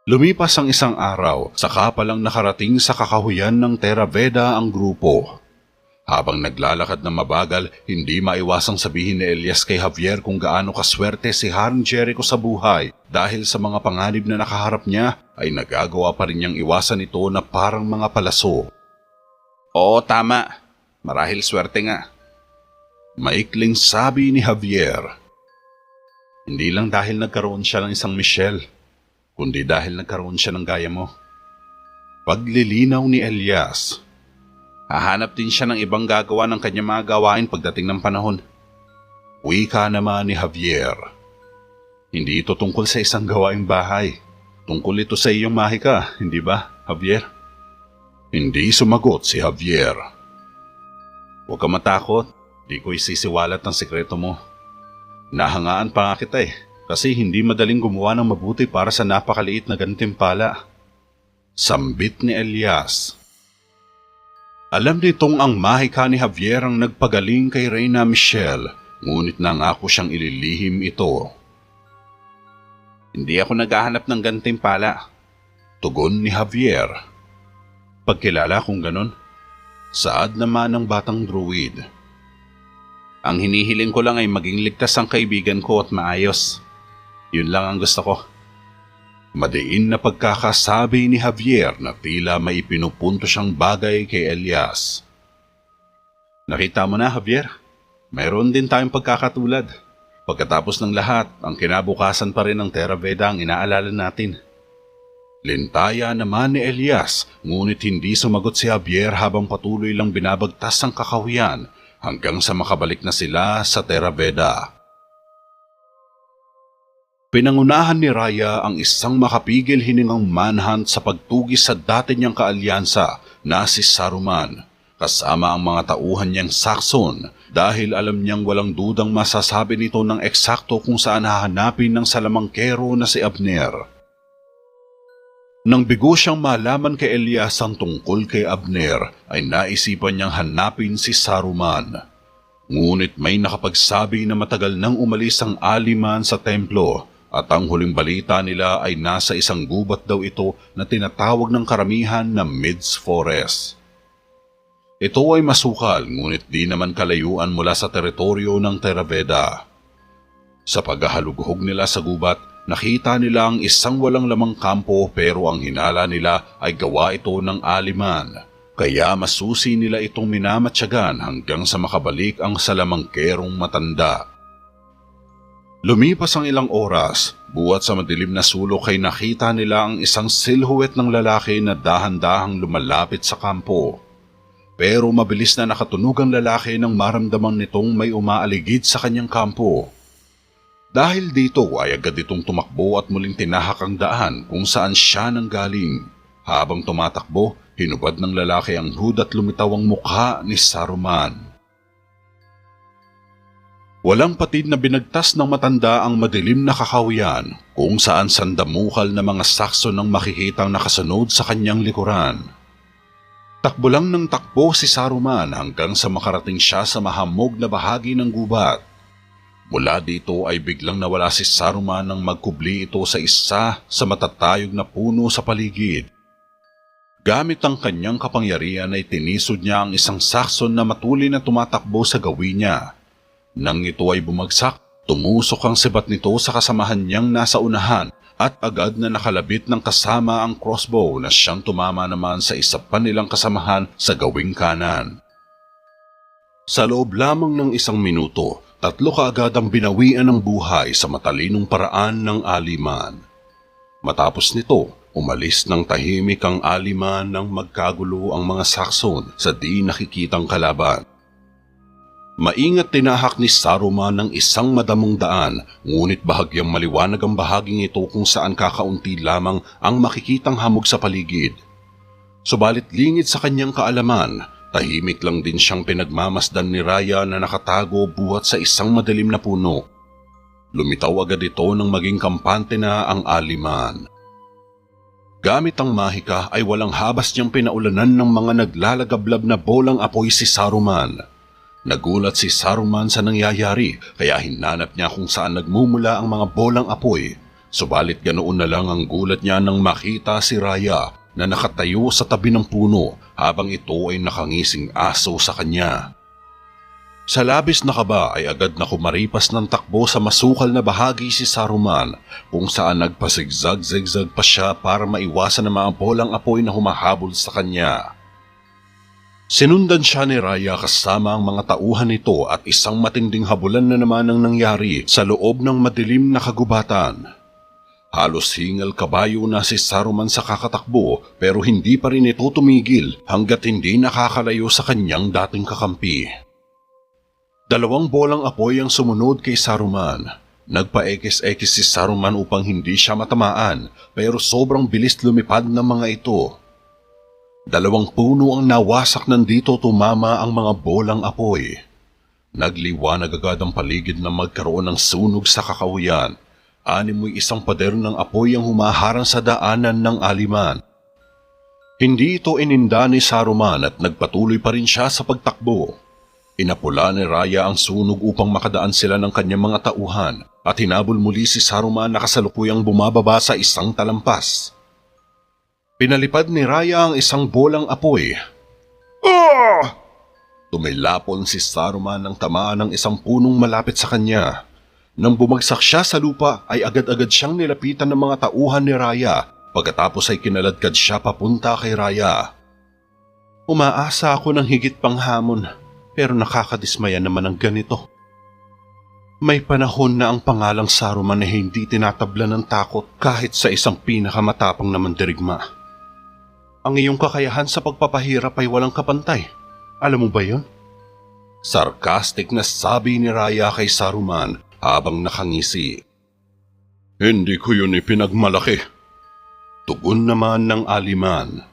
Lumipas ang isang araw, saka palang nakarating sa kakahuyan ng Theraveda ang grupo. Habang naglalakad na mabagal, hindi maiwasang sabihin ni Elias kay Javier kung gaano kaswerte si Haring Jericho sa buhay dahil sa mga panganib na nakaharap niya ay nagagawa pa rin niyang iwasan ito na parang mga palaso. Oo, tama. Marahil swerte nga. Maikling sabi ni Javier. Hindi lang dahil nagkaroon siya ng isang Michelle, kundi dahil nagkaroon siya ng gaya mo. Paglilinaw ni Elias. Hahanap din siya ng ibang gagawa ng kanyang mga gawain pagdating ng panahon. Wika naman ni Javier. Hindi ito tungkol sa isang gawaing bahay. Tungkol ito sa iyong mahika, hindi ba, Javier? Hindi sumagot si Javier. Huwag ka matakot, di ko isisiwalat ang sikreto mo. Nahangaan pa nga kita kasi hindi madaling gumawa ng mabuti para sa napakaliit na gantimpala. Sambit ni Elias. Alam nitong ang mahika ni Javier ang nagpagaling kay Reyna Michelle, ngunit nangako siyang ililihim ito. Hindi ako naghahanap ng gantimpala, tugon ni Javier. Pagkilala kung ganon, saad naman ng batang druid. Ang hinihiling ko lang ay maging ligtas ang kaibigan ko at maayos. Yun lang ang gusto ko. Madiin na pagkakasabi ni Javier na tila may pinupunto siyang bagay kay Elias. Nakita mo na, Javier, mayroon din tayong pagkakatulad. Pagkatapos ng lahat, ang kinabukasan pa rin ng Theraveda ang inaalala natin. Lintaya naman ni Elias, ngunit hindi sumagot si Javier habang patuloy lang binabagtas ang kakahuyan hanggang sa makabalik na sila sa Theraveda. Pinangunahan ni Raya ang isang makapigil hiningang manhunt sa pagtugis sa dati niyang kaalyansa na si Saruman, kasama ang mga tauhan niyang Saxon dahil alam niyang walang dudang masasabi nito ng eksakto kung saan hahanapin ng salamangkero na si Abner. Nang bigo siyang malaman kay Elias ang tungkol kay Abner, ay naisipan niyang hanapin si Saruman. Ngunit may nakapagsabi na matagal nang umalis ang Aliman sa templo, at ang huling balita nila ay nasa isang gubat daw ito na tinatawag ng karamihan na Mids Forest. Ito ay masukal ngunit di naman kalayuan mula sa teritoryo ng Theraveda. Sa paghahalughog nila sa gubat, nakita nila ang isang walang lamang kampo pero ang hinala nila ay gawa ito ng Aliman. Kaya masusi nila itong minamatyagan hanggang sa makabalik ang salamangkerong matanda. Lumipas ang ilang oras, buhat sa madilim na sulok ay nakita nila ang isang silhouette ng lalaki na dahan-dahang lumalapit sa kampo. Pero mabilis na nakatunog ang lalaki nang maramdaman nitong may umaaligid sa kanyang kampo. Dahil dito ay agad itong tumakbo at muling tinahak ang daan kung saan siya nanggaling. Habang tumatakbo, hinubad ng lalaki ang hood at lumitaw ang mukha ni Saruman. Walang patid na binagtas ng matanda ang madilim na kakahuyan kung saan sandamukal na mga Saxon ang makikitang nakasunod sa kanyang likuran. Takbo lang ng takbo si Saruman hanggang sa makarating siya sa mahamog na bahagi ng gubat. Mula dito ay biglang nawala si Saruman nang magkubli ito sa isa sa matatayog na puno sa paligid. Gamit ang kanyang kapangyarihan ay tinisod niya ang isang Saxon na matuloy na tumatakbo sa gawin niya. Nang ito ay bumagsak, tumusok ang sibat nito sa kasamahan niyang nasa unahan at agad na nakalabit ng kasama ang crossbow na siyang tumama naman sa isa pa nilang kasamahan sa gawing kanan. Sa loob lamang ng isang minuto, 3 kaagad ang binawian ng buhay sa matalinong paraan ng Aliman. Matapos nito, umalis ng tahimik ang Aliman nang magkagulo ang mga Saxon sa di nakikitang kalaban. Maingat tinahak ni Saruman ng isang madamong daan, ngunit bahagyang maliwanag ang bahaging ito kung saan kakaunti lamang ang makikitang hamog sa paligid. Subalit lingid sa kanyang kaalaman, tahimik lang din siyang pinagmamasdan ni Raya na nakatago buhat sa isang madilim na puno. Lumitaw agad ito nang maging kampante na ang Aliman. Gamit ang mahika ay walang habas niyang pinaulanan ng mga naglalagablab na bolang apoy si Saruman. Nagulat si Saruman sa nangyayari kaya hinanap niya kung saan nagmumula ang mga bolang apoy. Subalit ganoon na lang ang gulat niya nang makita si Raya na nakatayo sa tabi ng puno habang ito ay nakangising aso sa kanya. Sa labis na kaba ay agad na kumaripas ng takbo sa masukal na bahagi si Saruman kung saan nagpasigzag-zigzag pa siya para maiwasan ang mga bolang apoy na humahabol sa kanya. Sinundan siya ni Raya kasama ang mga tauhan nito at isang matinding habulan na naman ang nangyari sa loob ng madilim na kagubatan. Halos hingal kabayo na si Saruman sa kakatakbo pero hindi pa rin ito tumigil hanggat hindi nakakalayo sa kanyang dating kakampi. 2 bolang apoy ang sumunod kay Saruman. Nagpa-ekis-ekis si Saruman upang hindi siya matamaan pero sobrang bilis lumipad ng mga ito. 2 puno ang nawasak nandito tumama ang mga bolang apoy. Nagliwanag agad ang paligid na magkaroon ng sunog sa kakahuyan. 6 pader ng apoy ang humaharang sa daanan ng aliman. Hindi ito ininda ni Saruman at nagpatuloy pa rin siya sa pagtakbo. Inapula ni Raya ang sunog upang makadaan sila ng kanyang mga tauhan at hinabol muli si Saruman na kasalukuyang bumababa sa isang talampas. Pinalipad ni Raya ang isang bolang apoy. Tumilapon si Saruman ng tamaan ng isang punong malapit sa kanya. Nang bumagsak siya sa lupa ay agad-agad siyang nilapitan ng mga tauhan ni Raya. Pagkatapos ay kinaladkad siya papunta kay Raya. Umaasa ako ng higit pang hamon pero nakakadismaya naman ang ganito. May panahon na ang pangalang Saruman ay hindi tinatabla ng takot kahit sa isang pinakamatapang na mandirigma. Ang iyong kakayahan sa pagpapahirap ay walang kapantay. Alam mo ba yun? Sarcastic na sabi ni Raya kay Saruman habang nakangisi. Hindi ko yun ipinagmalaki. Tugon naman ng aliman.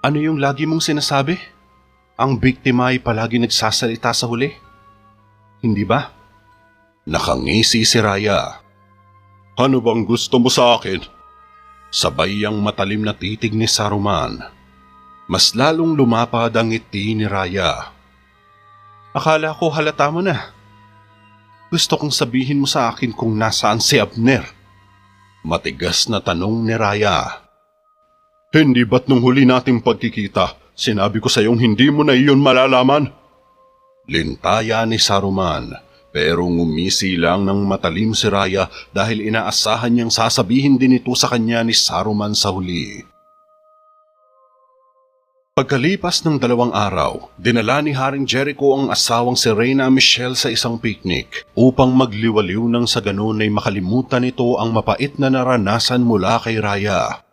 Ano yung lagi mong sinasabi? Ang biktima ay palagi nagsasalita sa huli? Hindi ba? Nakangisi si Raya. Ano bang gusto mo sa akin? Sabay ang matalim na titig ni Saruman. Mas lalong lumapad ang ngiti ni Raya. Akala ko halata mo na. Gusto kong sabihin mo sa akin kung nasaan si Abner. Matigas na tanong ni Raya. Hindi ba't nung huli nating pagkikita, sinabi ko sa iyong hindi mo na iyon malalaman? Lintaya ni Saruman, pero ngumisi lang ng matalim si Raya dahil inaasahan niyang sasabihin din ito sa kanya ni Saruman sa huli. Pagkalipas ng 2 araw, dinala ni Haring Jericho ang asawang si Reyna Michelle sa isang picnic upang magliwaliw nang sa ganun ay makalimutan nito ang mapait na naranasan mula kay Raya.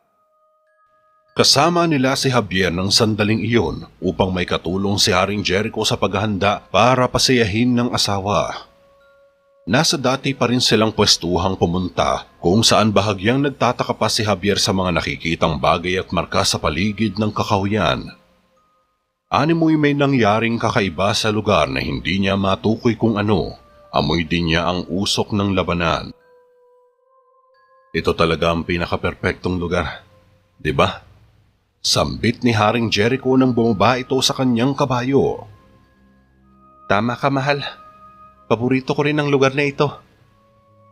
Kasama nila si Javier ng sandaling iyon upang may katulong si Haring Jericho sa paghahanda para pasayahin ng asawa. Nasa dati pa rin silang pwestuhang pumunta kung saan bahagyang nagtataka pa si Javier sa mga nakikitang bagay at marka sa paligid ng kakahuyan. Animoy may nangyaring kakaiba sa lugar na hindi niya matukoy kung ano. Amoy din niya ang usok ng labanan. Ito talaga ang pinaka-perpektong lugar, di ba? Sambit ni Haring Jericho nang bumaba ito sa kanyang kabayo. Tama ka, mahal. Paborito ko rin ang lugar na ito.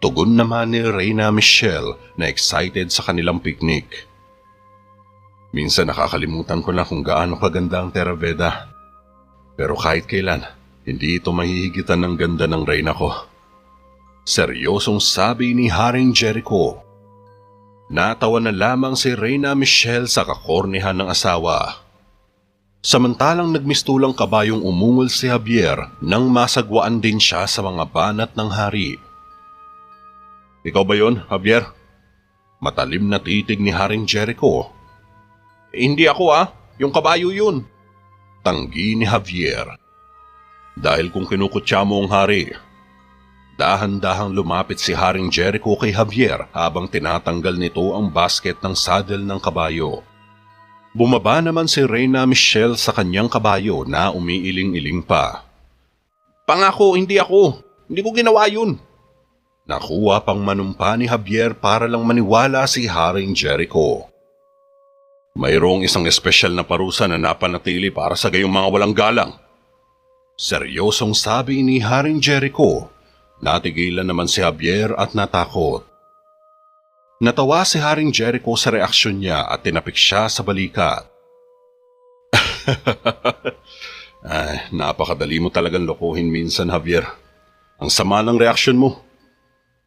Tugon naman ni Reyna Michelle na excited sa kanilang picnic. Minsan nakakalimutan ko na kung gaano kaganda ang Terra Veda. Pero kahit kailan, hindi ito mahihigitan ng ganda ng Reyna ko. Seryosong sabi ni Haring Jericho. Natawa na lamang si Reyna Michelle sa kakornihan ng asawa. Samantalang nagmistulang kabayong umungol si Javier nang masagwaan din siya sa mga banat ng hari. Ikaw ba yon, Javier? Matalim na titig ni Haring Jericho. Hindi ako yung kabayo yun. Tanggi ni Javier. Dahil kung kinukutya mo ang hari. Dahan-dahang lumapit si Haring Jericho kay Javier habang tinatanggal nito ang basket ng saddle ng kabayo. Bumaba naman si Reyna Michelle sa kanyang kabayo na umiiling-iling pa. Pangako, hindi ako. Hindi ko ginawa yun. Nakuha pang manumpa ni Javier para lang maniwala si Haring Jericho. Mayroong isang espesyal na parusa na napanatili para sa gayong mga walang galang. Seryosong sabi ni Haring Jericho. Natigilan naman si Javier at natakot. Natawa si Haring Jericho sa reaksyon niya at tinapik siya sa balikat. Ay, napakadali mo talagang lokohin minsan, Javier. Ang sama ng reaksyon mo.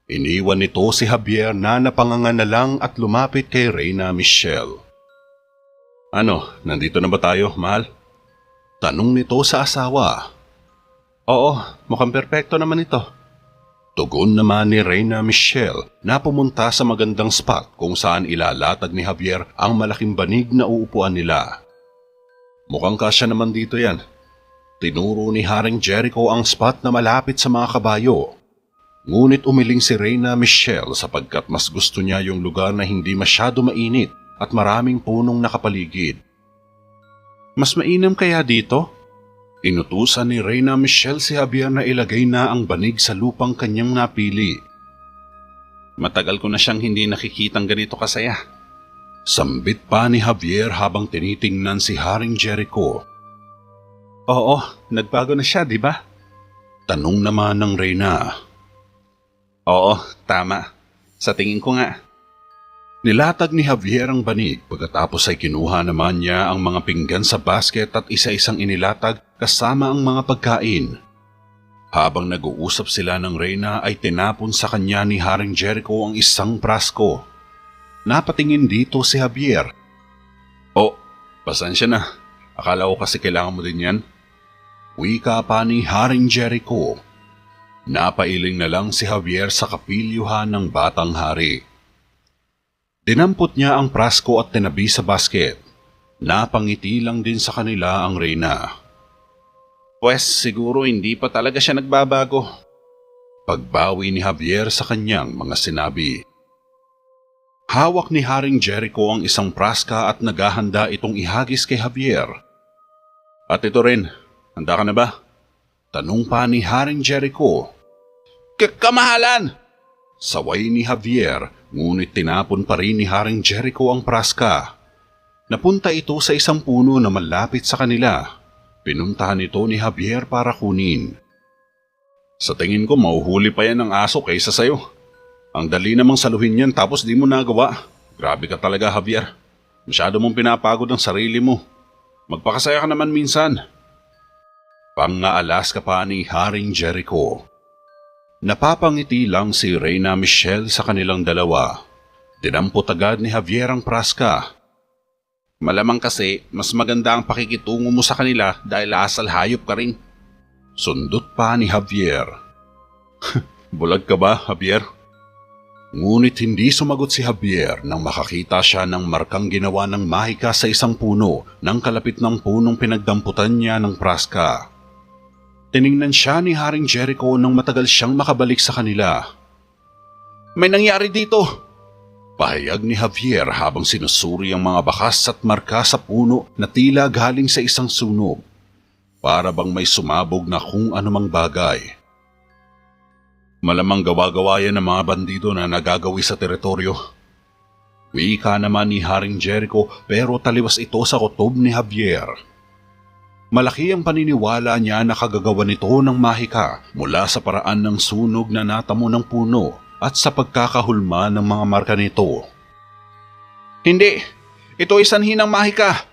Iniwan nito si Javier na napanganga na lang at lumapit kay Reyna Michelle. Ano, nandito na ba tayo, mahal? Tanong nito sa asawa. Oo, mukhang perpekto naman ito. Tugon naman ni Reyna Michelle na pumunta sa magandang spot kung saan ilalatag ni Javier ang malaking banig na uupuan nila. Mukhang kasya naman dito yan. Tinuro ni Haring Jericho ang spot na malapit sa mga kabayo. Ngunit umiling si Reyna Michelle sapagkat mas gusto niya yung lugar na hindi masyado mainit at maraming punong nakapaligid. Mas mainam kaya dito? Inutusan ni Reyna Michelle si Javier na ilagay na ang banig sa lupang kanyang napili. Matagal ko na siyang hindi nakikitang ganito kasaya. Sambit pa ni Javier habang tinitingnan si Haring Jericho. Oo, nagbago na siya, di ba? Tanong naman ng Reyna. Oo, tama. Sa tingin ko nga. Nilatag ni Javier ang banig pagkatapos ay kinuha naman niya ang mga pinggan sa basket at isa-isang inilatag kasama ang mga pagkain. Habang nag-uusap sila ng Reyna ay tinapon sa kanya ni Haring Jericho ang isang prasko. Napatingin dito si Javier. Oh, pasensya na. Akala ko kasi kailangan mo din yan. Wika pa ni Haring Jericho. Napailing na lang si Javier sa kapilyuhan ng batang hari. Dinampot niya ang prasko at tinabi sa basket. Napangiti lang din sa kanila ang Reyna. Pwes siguro hindi pa talaga siya nagbabago. Pagbawi ni Javier sa kanyang mga sinabi. Hawak ni Haring Jericho ang isang praska at naghahanda itong ihagis kay Javier. At ito rin, handa ka na ba? Tanong pa ni Haring Jericho. Kamahalan! Saway ni Javier, ngunit tinapon pa rin ni Haring Jericho ang praska. Napunta ito sa isang puno na malapit sa kanila. Pinuntahan ito ni Javier para kunin. Sa tingin ko mauhuli pa yan ng aso kaysa sayo. Ang dali namang saluhin yan tapos di mo nagawa. Grabe ka talaga, Javier. Masyado mong pinapagod ang sarili mo. Magpakasaya ka naman minsan. Pang-aalas ka pa ni Haring Jericho. Napapangiti lang si Reyna Michelle sa kanilang dalawa. Dinampot agad ni Javier ang praska. Malamang kasi mas maganda ang pakikitungo mo sa kanila dahil asal hayop ka rin. Sundot pa ni Javier. Bulag ka ba, Javier? Ngunit hindi sumagot si Javier nang makakita siya ng markang ginawa ng mahika sa isang puno nang kalapit ng punong pinagdamputan niya ng praska. Tiningnan siya ni Haring Jericho nang matagal siyang makabalik sa kanila. May nangyari dito! Pahayag ni Javier habang sinusuri ang mga bakas at marka sa puno na tila galing sa isang sunog. Para bang may sumabog na kung anumang bagay. Malamang gawa-gawa yan ng mga bandido na nagagawi sa teritoryo. Wika naman ni Haring Jericho pero taliwas ito sa kutob ni Javier. Malaki ang paniniwala niya na kagagawa nito ng mahika mula sa paraan ng sunog na natamo ng puno at sa pagkakahulma ng mga marka nito. Hindi, ito ay sanhi ng mahika.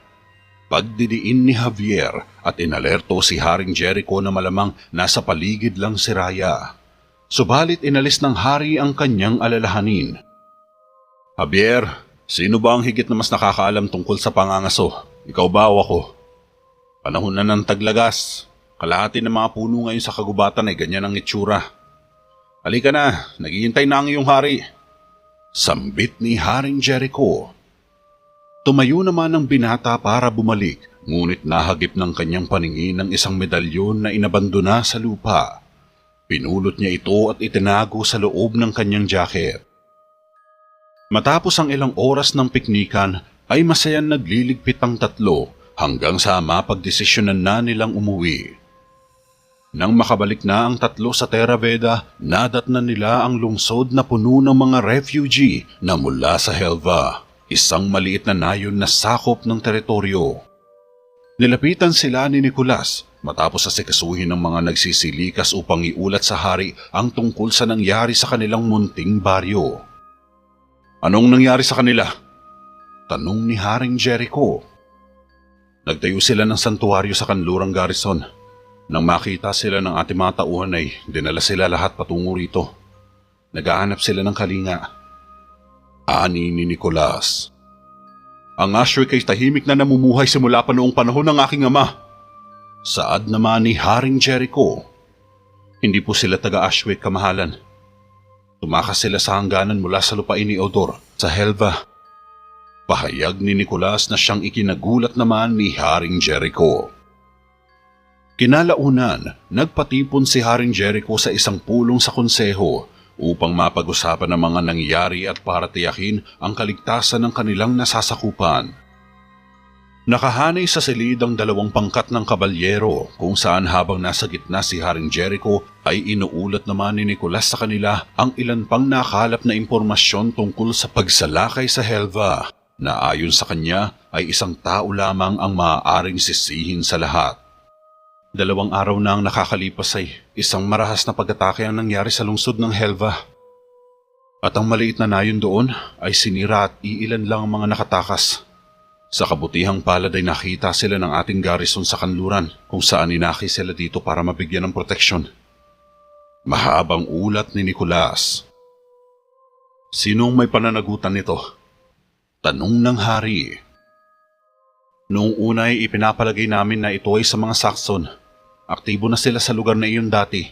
Pagdidiin ni Javier at inalerto si Haring Jericho na malamang nasa paligid lang si Raya. Subalit inalis ng hari ang kanyang alalahanin. Javier, sino ba ang higit na mas nakakaalam tungkol sa pangangaso? Ikaw ba o ako? Panahon na ng taglagas. Kalahati ng mga puno ngayon sa kagubatan ay ganyan ang itsura. Halika na, naghihintay na ang iyong hari. Sambit ni Haring Jericho. Tumayo naman ang binata para bumalik, ngunit nahagip ng kanyang paningin ng isang medalyon na inabandona sa lupa. Pinulot niya ito at itinago sa loob ng kanyang jacket. Matapos ang ilang oras ng piknikan ay masayang nagliligpit ang tatlo hanggang sa mapagdesisyonan na nilang umuwi. Nang makabalik na ang tatlo sa Terra Veda, nadatnan nila ang lungsod na puno ng mga refugee na mula sa Helva, isang maliit na nayon na sakop ng teritoryo. Nilapitan sila ni Nicolas matapos asikasuhin ng mga nagsisilikas upang iulat sa hari ang tungkol sa nangyari sa kanilang munting baryo. Anong nangyari sa kanila? Tanong ni Haring Jericho. Nagtayo sila ng santuwaryo sa kanlurang garrison. Nang makita sila ng ating mga tauhan ay dinala sila lahat patungo rito. Nagahanap sila ng kalinga. Ani ni Nicolas. Ang Ashwick ay tahimik na namumuhay simula pa noong panahon ng aking ama. Saad naman ni Haring Jericho. Hindi po sila taga-Ashwick, kamahalan. Tumakas sila sa hangganan mula sa lupain ni Odor sa Helva. Pahayag ni Nicolas na siyang ikinagulat naman ni Haring Jericho. Kinalaunan, nagpatipon si Haring Jericho sa isang pulong sa konseho upang mapag-usapan ang mga nangyari at para tiyakin ang kaligtasan ng kanilang nasasakupan. Nakahanay sa silid ang 2 pangkat ng kabalyero kung saan habang nasa gitna si Haring Jericho ay inuulat naman ni Nicolas sa kanila ang ilan pang nakalap na impormasyon tungkol sa pagsalakay sa Helva na ayon sa kanya ay isang tao lamang ang maaaring sisihin sa lahat. 2 araw na ang nakakalipas ay isang marahas na pag-atake ang nangyari sa lungsod ng Helva. At ang maliit na nayon doon ay sinira at iilan lang ang mga nakatakas. Sa kabutihang palad ay nakita sila ng ating garrison sa kanluran kung saan inaki sila dito para mabigyan ng proteksyon. Mahabang ulat ni Nicolas. Sinong may pananagutan nito? Tanong ng hari. Noong una ay ipinapalagay namin na ito ay sa mga Saxon. Aktibo na sila sa lugar na iyon dati.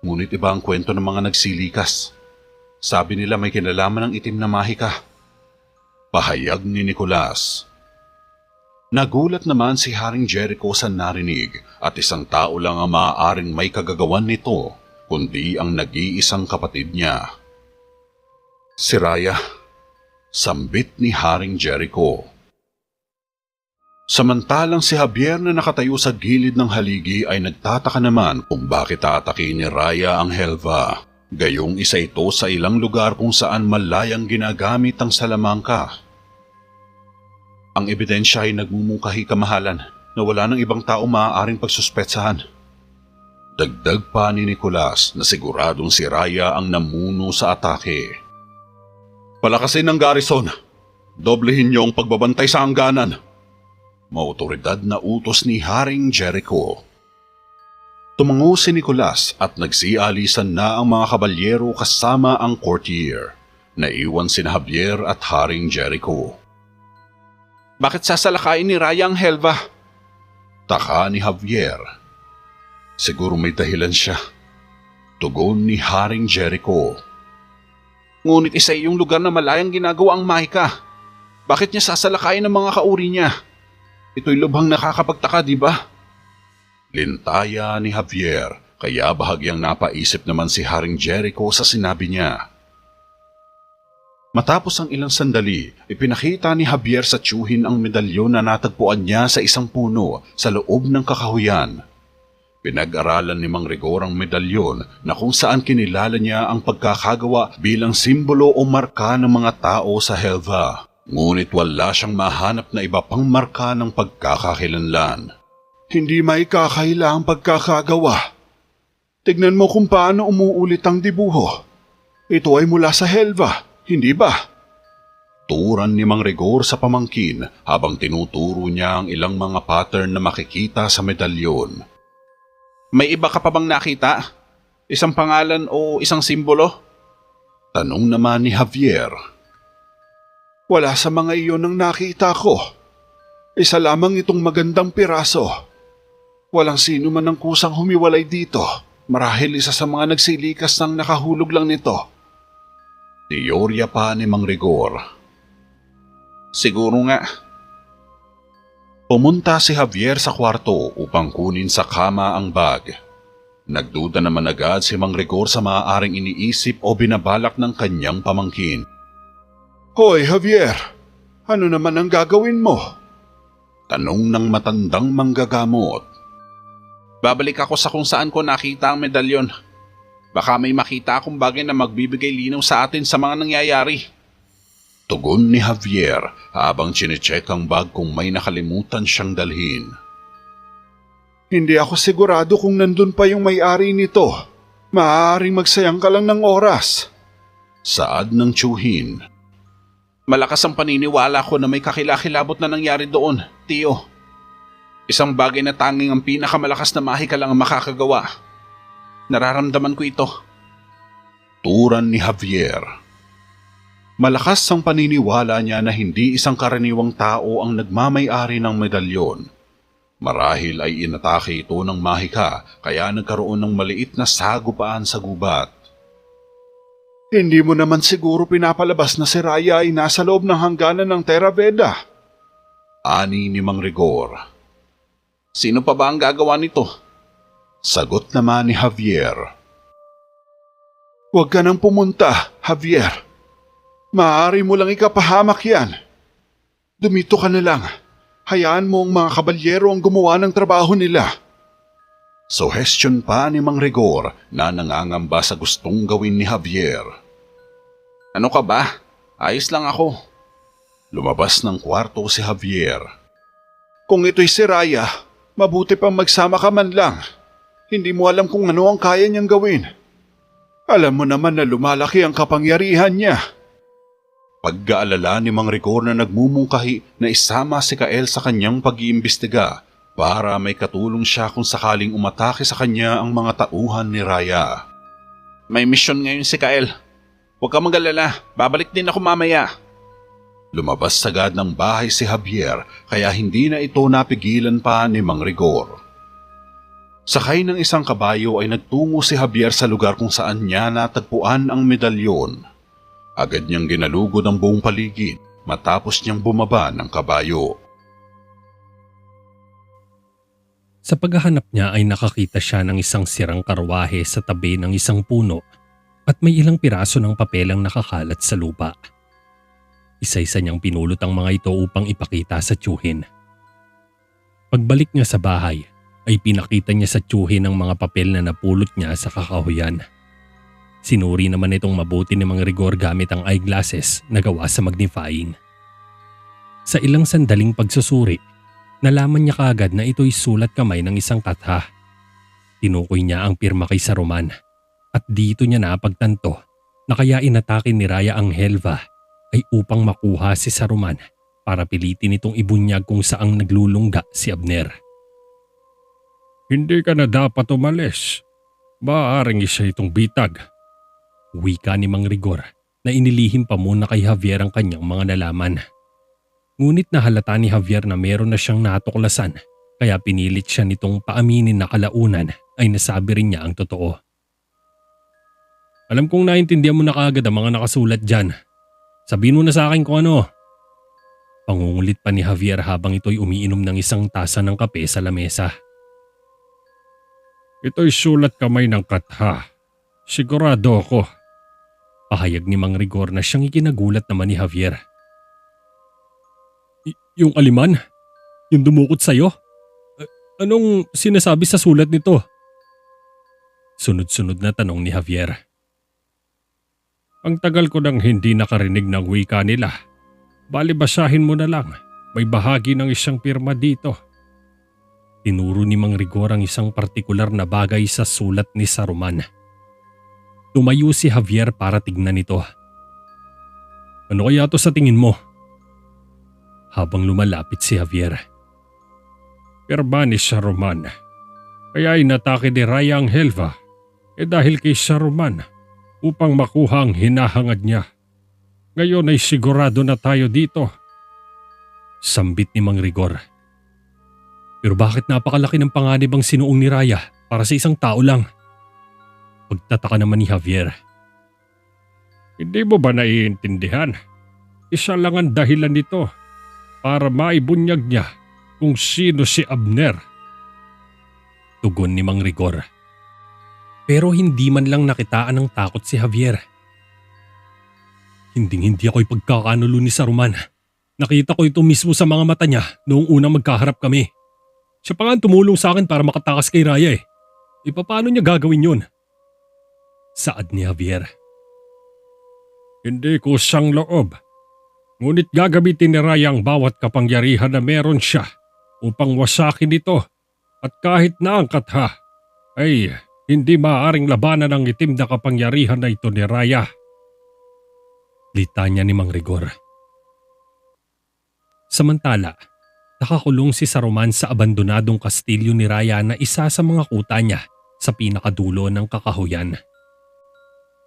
Ngunit iba ang kwento ng mga nagsilikas. Sabi nila may kinalaman ng itim na mahika. Pahayag ni Nicolas. Nagulat naman si Haring Jericho sa narinig at isang tao lang ang maaaring may kagagawan nito, kundi ang nag-iisang kapatid niya. Si Raya, sambit ni Haring Jericho. Samantalang si Javier na nakatayo sa gilid ng haligi ay nagtataka naman kung bakit aatakin ni Raya ang Helva. Gayong isa ito sa ilang lugar kung saan malayang ginagamit ang salamangka. Ang ebidensya ay nagmumungkahi, kamahalan, na wala ng ibang tao maaaring pagsuspetsahan. Dagdag pa ni Nicolas na siguradong si Raya ang namuno sa atake. Palakasin ang garrison. Doblehin niyo ang pagbabantay sa hangganan. Maotoridad na utos ni Haring Jericho. Tumango si Nicolas at nagsialisan na ang mga kabalyero kasama ang courtier. Naiwan si Javier at Haring Jericho. Bakit sasalakayin ni Raya ang Helva? Taka ni Javier. Siguro may dahilan siya. Tugon ni Haring Jericho. Ngunit isa yung lugar na malayang ginagawa ang mahika. Bakit niya sasalakayin ang mga kauri niya? Ito'y lubhang nakakapagtaka, di ba? Lintaya ni Javier, kaya bahagyang napaisip naman si Haring Jericho sa sinabi niya. Matapos ang ilang sandali, ipinakita ni Javier sa tiyuhin ang medalyon na natagpuan niya sa isang puno sa loob ng kakahuyan. Pinag-aralan ni Mang Rigor ang medalyon na kung saan kinilala niya ang pagkakagawa bilang simbolo o marka ng mga tao sa Helva. Ngunit wala siyang mahanap na iba pang marka ng pagkakakilanlan. Hindi may kakaila ang pagkakagawa. Tignan mo kung paano umuulit ang dibuho. Ito ay mula sa Helva, hindi ba? Turan ni Mang Rigor sa pamangkin habang tinuturo niya ang ilang mga pattern na makikita sa medalyon. May iba ka pa bang nakita? Isang pangalan o isang simbolo? Tanong naman ni Javier. Wala sa mga iyon ang nakita ko. Isa lamang itong magandang piraso. Walang sino man ang kusang humiwalay dito. Marahil isa sa mga nagsilikas ng nakahulog lang nito. Teorya pa ni Mang Rigor. Siguro nga. Pumunta si Javier sa kwarto upang kunin sa kama ang bag. Nagduda naman agad si Mang Rigor sa maaaring iniisip o binabalak ng kanyang pamangkin. Hoy Javier, ano naman ang gagawin mo? Tanong ng matandang manggagamot. Babalik ako sa kung saan ko nakita ang medalyon. Baka may makita akong bagay na magbibigay linaw sa atin sa mga nangyayari. Tugon ni Javier habang chinecheck ang bag kung may nakalimutan siyang dalhin. Hindi ako sigurado kung nandun pa yung may-ari nito. Maaaring magsayang ka lang ng oras. Saad ng tiyuhin. Malakas ang paniniwala ko na may kakilakilabot na nangyari doon, Tio. Isang bagay na tanging ang pinakamalakas na mahika lang ang makakagawa. Nararamdaman ko ito. Turan ni Javier. Malakas ang paniniwala niya na hindi isang karaniwang tao ang nagmamay-ari ng medalyon. Marahil ay inatake ito ng mahika kaya nagkaroon ng maliit na sagupaan sa gubat. Hindi mo naman siguro pinapalabas na si Raya ay nasa loob ng hangganan ng Terra Veda? Ani ni Mang Rigor. Sino pa ba ang gagawa nito? Sagot naman ni Javier. Huwag ka nang pumunta, Javier. Maaari mo lang ikapahamak yan. Dumito ka na lang. Hayaan mo ang mga kabalyero ang gumawa ng trabaho nila. Suhestyon pa ni Mang Rigor na nangangamba sa gustong gawin ni Javier. Ano ka ba? Ayos lang ako. Lumabas ng kwarto si Javier. Kung ito'y si Raya, mabuti pang magsama ka man lang. Hindi mo alam kung ano ang kaya niyang gawin. Alam mo naman na lumalaki ang kapangyarihan niya. Pagkaalala ni Mang Rigor na nagmumungkahi na isama si Kael sa kanyang pag-iimbestiga para may katulong siya kung sakaling umatake sa kanya ang mga tauhan ni Raya. May misyon ngayon si Kael. Huwag ka mag-alala, babalik din ako mamaya. Lumabas sagad ng bahay si Javier kaya hindi na ito napigilan pa ni Mang Rigor. Sakay ng isang kabayo ay nagtungo si Javier sa lugar kung saan niya natagpuan ang medalyon. Agad niyang ginalugod ang buong paligid matapos niyang bumaba ng kabayo. Sa paghahanap niya ay nakakita siya ng isang sirang karwahe sa tabi ng isang puno at may ilang piraso ng papelang nakakalat sa lupa. Isa-isa niyang pinulot ang mga ito upang ipakita sa tiyuhin. Pagbalik niya sa bahay ay pinakita niya sa tiyuhin ang mga papel na napulot niya sa kakahuyan. Sinuri naman itong mabuti ni Mang Rigor gamit ang eyeglasses na gawa sa magnifying. Sa ilang sandaling pagsusuri, nalaman niya kaagad na ito'y sulat kamay ng isang katha. Tinukoy niya ang pirma kay Saruman at dito niya napagtanto na kaya inatake ni Raya ang Helva ay upang makuha si Saruman para pilitin itong ibunyag kung saang naglulungga si Abner. Hindi ka na dapat umalis. Maaaring isa itong bitag. Wika ni Mang Rigor na inilihim pa muna kay Javier ang kanyang mga nalaman. Ngunit nahalata ni Javier na meron na siyang natuklasan kaya pinilit siya nitong paaminin na kalaunan ay nasabi rin niya ang totoo. Alam kong naintindihan mo na kaagad ang mga nakasulat dyan. Sabihin mo na sa akin kung ano. Pangungulit pa ni Javier habang ito'y umiinom ng isang tasa ng kape sa lamesa. Ito'y sulat kamay ng katha. Sigurado ako. Pahayag ni Mang Rigor na siyang ikinagulat naman ni Javier. Yung aliman? Yung dumukot sa'yo? Anong sinasabi sa sulat nito? Sunod-sunod na tanong ni Javier. Ang tagal ko nang hindi nakarinig ng wika nila. Bali basahin mo na lang. May bahagi ng isang pirma dito. Tinuro ni Mang Rigor ang isang partikular na bagay sa sulat ni Saruman. Tumayo si Javier para tignan ito. Ano kaya to sa tingin mo? Habang lumalapit si Javier. Pirma ni Saruman. Kaya inatake ni Raya ang Helva. Dahil kay Saruman upang makuha ang hinahangad niya. Ngayon ay sigurado na tayo dito. Sambit ni Mang Rigor. Pero bakit napakalaki ng panganib ang sinuong ni Raya para sa isang tao lang? Pagtataka naman ni Javier. Hindi mo ba naiintindihan? Isa lang ang dahilan nito para maibunyag niya kung sino si Abner. Tugon ni Mang Rigor. Pero hindi man lang nakitaan ng takot si Javier. Hinding-hindi ako ipagkakanulo ni Saruman. Nakita ko ito mismo sa mga mata niya noong unang magkaharap kami. Siya pa nga tumulong sa akin para makatakas kay Raya eh. Paano niya gagawin yun? Saad ni Javier. Hindi ko siyang loob. Ngunit gagamitin ni Raya ang bawat kapangyarihan na meron siya upang wasakin ito at kahit na ang katha ay hindi maaaring labanan ang itim na kapangyarihan na ito ni Raya. Litanya ni Mang Rigor. Samantala, nakakulong si Saruman sa abandonadong kastilyo ni Raya na isa sa mga kuta niya sa pinakadulo ng kakahuyan.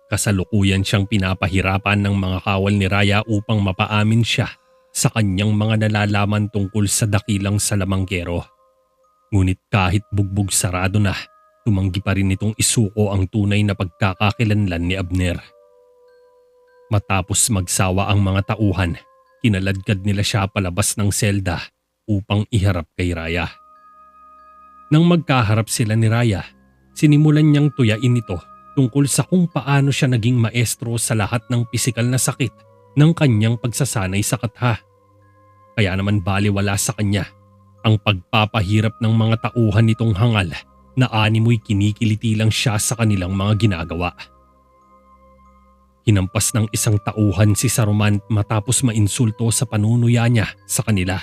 Kasalukuyan siyang pinapahirapan ng mga kawal ni Raya upang mapaamin siya sa kanyang mga nalalaman tungkol sa dakilang salamanggero. Ngunit kahit bugbog sarado na, tumanggi pa rin itong isuko ang tunay na pagkakakilanlan ni Abner. Matapos magsawa ang mga tauhan, kinaladkad nila siya palabas ng selda upang iharap kay Raya. Nang magkaharap sila ni Raya, sinimulan niyang tuyain ito tungkol sa kung paano siya naging maestro sa lahat ng pisikal na sakit ng kanyang pagsasanay sa katha. Kaya naman baliwala sa kanya ang pagpapahirap ng mga tauhan nitong hangal na animoy kinikiliti lang siya sa kanilang mga ginagawa. Hinampas ng isang tauhan si Saruman matapos mainsulto sa panunuya niya sa kanila.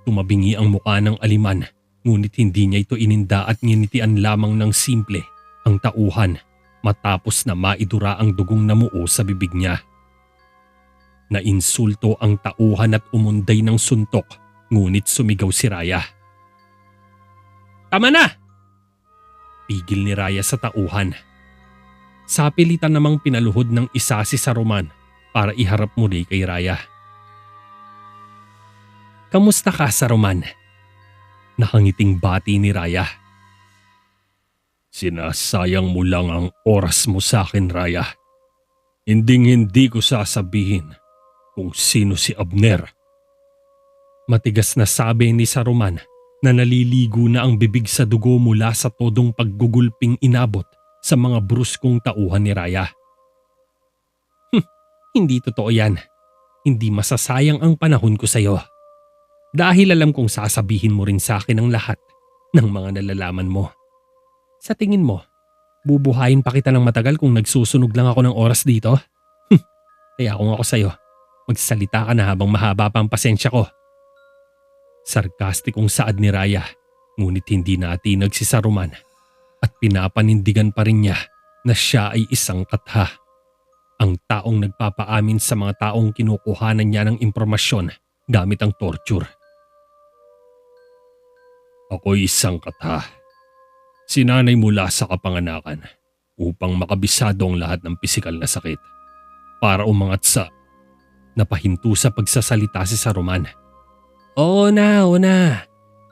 Tumabingi ang muka ng aliman, ngunit hindi niya ito ininda at nginitian lamang ng simple ang tauhan matapos na maidura ang dugong namuo sa bibig niya. Nainsulto ang tauhan at umunday ng suntok, ngunit sumigaw si Raya. "Tama na!" Pigil ni Raya sa tauhan. Sa pilitan namang pinaluhod ng isa si Saruman para iharap muli kay Raya. "Kamusta ka, Saruman?" Nakangiting bati ni Raya. "Sinasayang mo lang ang oras mo sa akin, Raya. Hinding-hindi ko sasabihin kung sino si Abner." Matigas na sabi ni Saruman na naliligo na ang bibig sa dugo mula sa todong paggugulping inabot sa mga bruskong tauhan ni Raya. Hindi totoo yan. Hindi masasayang ang panahon ko sa iyo. Dahil alam kong sasabihin mo rin sa akin ang lahat ng mga nalalaman mo. Sa tingin mo, bubuhayin pa kita ng matagal kung nagsusunog lang ako ng oras dito? Kaya kung ako sa iyo, magsalita ka na habang mahaba pa ang pasensya ko. Sarkastikong saad ni Raya, ngunit hindi natinag si Saruman at pinapanindigan pa rin niya na siya ay isang katha. Ang taong nagpapaamin sa mga taong kinukuhanan niya ng impormasyon gamit ang torture. "Ako'y isang katha. Sinanay mula sa kapanganakan upang makabisado ang lahat ng pisikal na sakit. Para umangat sa..." Napahinto sa pagsasalita si Saruman. Oo na.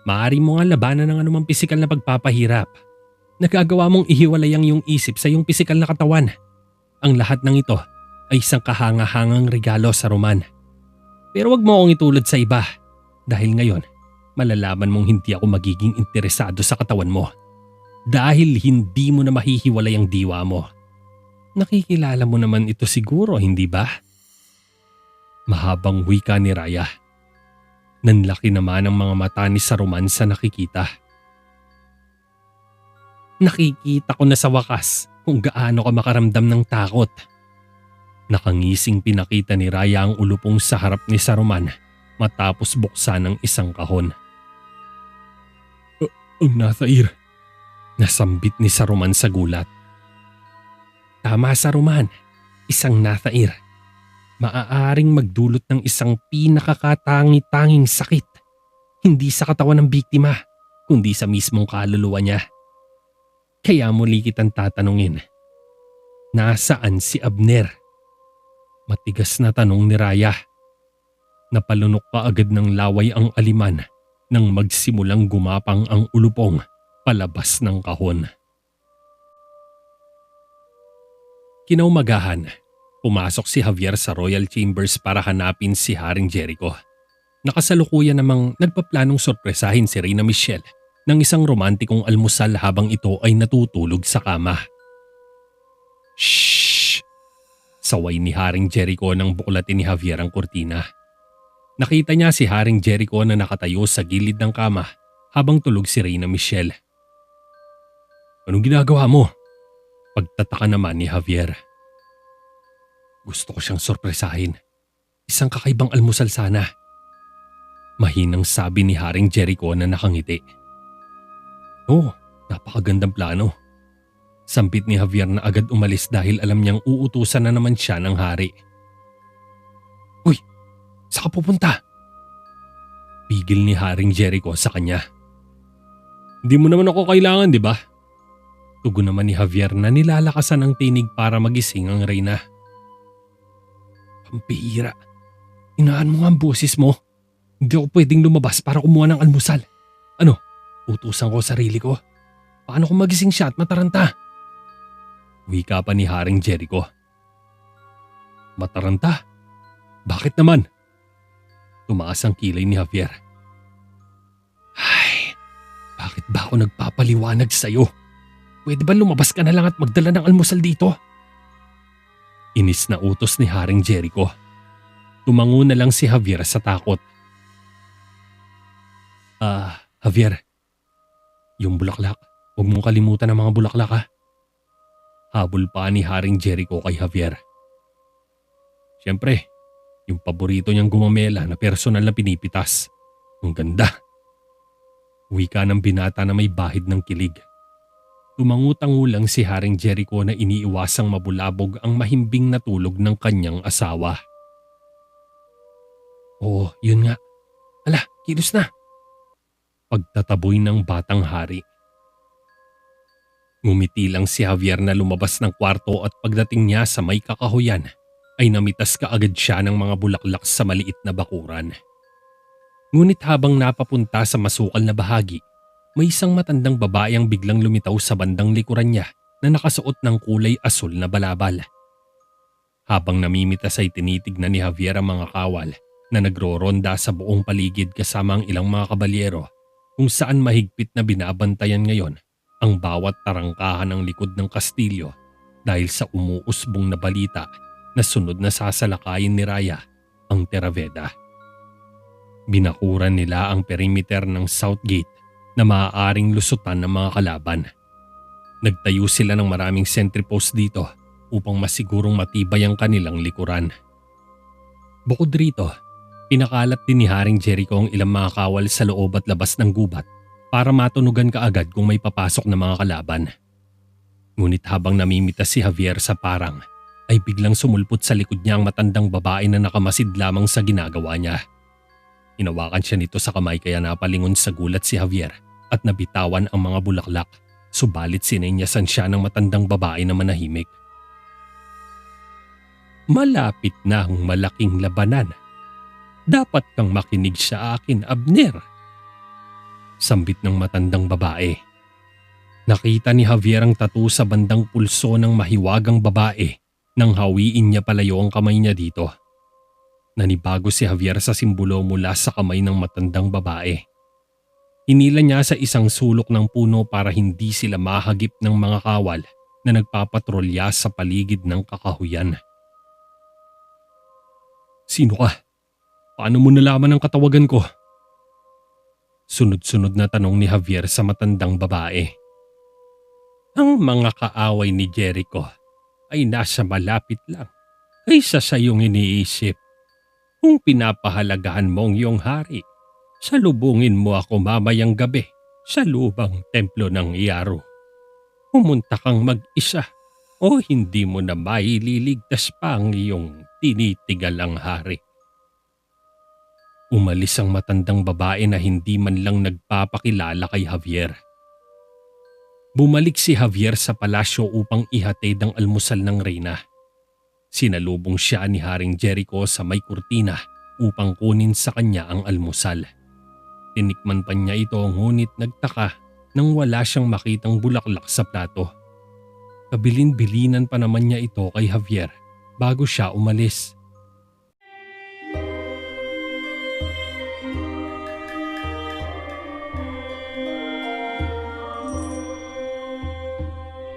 Maaari mo nga labanan ng anumang pisikal na pagpapahirap. Nagagawa mong ihiwalay ang iyong isip sa iyong pisikal na katawan. Ang lahat ng ito ay isang kahanga-hangang regalo, Saruman. Pero wag mo akong itulad sa iba dahil ngayon malalaman mong hindi ako magiging interesado sa katawan mo. Dahil hindi mo na mahihiwalay ang diwa mo. Nakikilala mo naman ito siguro, hindi ba? Mahabang wika ni Raya. Nanlaki naman ang mga mata ni Saruman sa nakikita. Nakikita ko na sa wakas kung gaano ka makaramdam ng takot. Nakangising pinakita ni Raya ang ulupong sa harap ni Saruman matapos buksan ng isang kahon. Ang Nathair, nasambit ni Saruman sa gulat. Tama, Saruman, isang Nathair. Maaaring magdulot ng isang pinakakatangi-tanging sakit. Hindi sa katawan ng biktima, kundi sa mismong kaluluwa niya. Kaya muli kitang tatanungin, nasaan si Abner? Matigas na tanong ni Raya. Napalunok pa agad ng laway ang aliman nang magsimulang gumapang ang ulupong palabas ng kahon. Kinaumagahan, pumasok si Javier sa Royal Chambers para hanapin si Haring Jericho. Nakasalukuyan namang nagpaplanong sorpresahin si Reyna Michelle ng isang romantikong almusal habang ito ay natutulog sa kama. Shhh! Saway ni Haring Jericho nang buklatin ni Javier ang kurtina. Nakita niya si Haring Jericho na nakatayo sa gilid ng kama habang tulog si Reyna Michelle. Anong ginagawa mo? Pagtataka naman ni Javier. Gusto ko siyang sorpresahin. Isang kakaibang almusal sana. Mahinang sabi ni Haring Jericho na nakangiti. Oh, napakagandang plano. Sampit ni Javier na agad umalis dahil alam niyang uutusan na naman siya ng hari. Uy, saan ka pupunta? Pigil ni Haring Jericho sa kanya. Hindi mo naman ako kailangan, di ba? Tugon naman ni Javier na nilalakasan ng tinig para magising ang Reyna. Pampihira. Inaan mo nga ang boses mo. Hindi ako pwedeng lumabas para kumuha ng almusal. Ano? Utusan ko sarili ko. Paano kung magising siya at mataranta? Wika pa ni Haring Jericho. Mataranta? Bakit naman? Tumaas ang kilay ni Javier. Ay, bakit ba ako nagpapaliwanag sa'yo? Pwede ba lumabas ka na lang at magdala ng almusal dito? Inis na utos ni Haring Jericho. Tumango na lang si Javier sa takot. Javier, yung bulaklak, huwag mong kalimutan ang mga bulaklak ha. Habol pa ni Haring Jericho kay Javier. Siyempre, yung paborito niyang gumamela na personal na pinipitas. Ang ganda. Wika ng binata na may bahid ng kilig. Tumangu-tangu lang si Haring Jericho na iniiwasang mabulabog ang mahimbing na tulog ng kanyang asawa. Oo, yun nga. Ala, kilos na. Pagtataboy ng batang hari. Ngumiti lang si Javier na lumabas ng kwarto at pagdating niya sa may kakahuyan ay namitas kaagad siya ng mga bulaklak sa maliit na bakuran. Ngunit habang napapunta sa masukal na bahagi, may isang matandang babae ang biglang lumitaw sa bandang likuran niya na nakasuot ng kulay asul na balabal. Habang namimitas ay tinitignan ni Javier ang mga kawal na nagroronda sa buong paligid kasama ang ilang mga kabalyero kung saan mahigpit na binabantayan ngayon ang bawat tarangkahan ng likod ng kastilyo dahil sa umuusbong na balita na sunod na sasalakayin ni Raya ang Terraveda. Binakuran nila ang perimeter ng South Gate na maaaring lusutan ng mga kalaban. Nagtayo sila ng maraming sentry post dito upang masigurong matibay ang kanilang likuran. Bukod rito, pinakalat din ni Haring Jericho ang ilang mga kawal sa loob at labas ng gubat para matunugan kaagad kung may papasok na mga kalaban. Ngunit habang namimitas si Javier sa parang, ay biglang sumulpot sa likod niya ang matandang babae na nakamasid lamang sa ginagawa niya. Hinawakan siya nito sa kamay kaya napalingon sa gulat si Javier at nabitawan ang mga bulaklak, subalit sinenyasan siya ng matandang babae na manahimik. Malapit na ang malaking labanan. Dapat kang makinig sa akin, Abner. Sambit ng matandang babae. Nakita ni Javier ang tattoo sa bandang pulso ng mahiwagang babae nang hawiin niya palayo ang kamay niya dito. Nanibago si Javier sa simbolo mula sa kamay ng matandang babae. Hinila niya sa isang sulok ng puno para hindi sila mahagip ng mga kawal na nagpapatrolya sa paligid ng kakahuyan. Sino ka? Paano mo nalaman ang katawagan ko? Sunod-sunod na tanong ni Javier sa matandang babae. Ang mga kaaway ni Jericho ay nasa malapit lang kaysa sa iyong iniisip. Kung pinapahalagahan mo ang iyong hari, salubungin mo ako mamayang gabi sa lubang templo ng Iaro. Pumunta kang mag-isa o hindi mo na maililigtas pa ang iyong tinitigalang hari. Umalis ang matandang babae na hindi man lang nagpapakilala kay Javier. Bumalik si Javier sa palasyo upang ihatid ang almusal ng Reyna. Sinalubong siya ni Haring Jericho sa may kurtina upang kunin sa kanya ang almusal. Tinikman pa niya ito ngunit nagtaka nang wala siyang makitang bulaklak sa plato. Kabilin-bilinan pa naman niya ito kay Javier bago siya umalis.